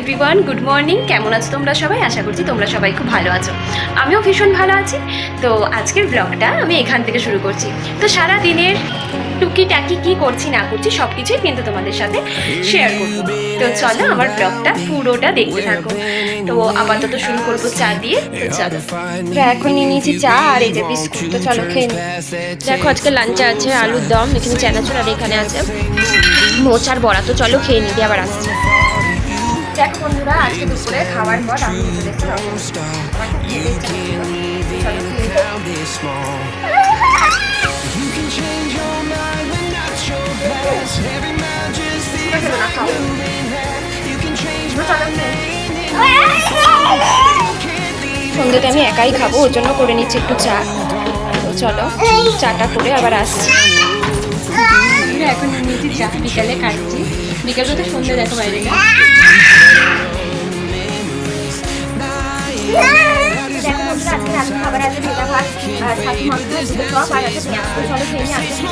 Everyone, good morning. কেমন আছো তোমরা সবাই? আশা করছি তোমরা সবাই খুব ভালো আছো। আমিও ভীষণ ভালো আছি। তো আজকের ব্লগটা আমি এখান থেকে শুরু করছি। তো সারা দিনের টুকিটাকি কী করছি না করছি সব কিছুই কিন্তু তোমাদের সাথে শেয়ার করবো। তো চলো আমার ব্লগটা পুরোটা দেখতে থাকো। তো আপাতত শুরু করবো চা দিয়ে। তো চলো, এখন নিয়ে নিয়েছি চা আর এই যে বিস্কুট। তো চলো খেয়ে নিই। দেখো আজকে লাঞ্চে আছে আলুর দম, এখানে চানাচুর আর এখানে আছে মোচার বড়া। তো চলো খেয়ে নিই, আবার আসছি। দেখো বন্ধুরা, আজকে দুপুরে খাওয়ার পর আমি সন্ধ্যেতে আমি একাই খাবো, ওর জন্য করে নিচ্ছি একটু চা। তো চলো চাটা করে আবার আসছি। এখন নিয়েছি চা, বিকালে খাচ্ছি। বিকাল বলতে সন্ধ্যে, দেখো বাইরে খাবার আছে ভেজা ভাত আর ছাতু মাংস, চপ আর আছে পেঁয়াজ। চলো খেয়ে নিয়ে আসছি।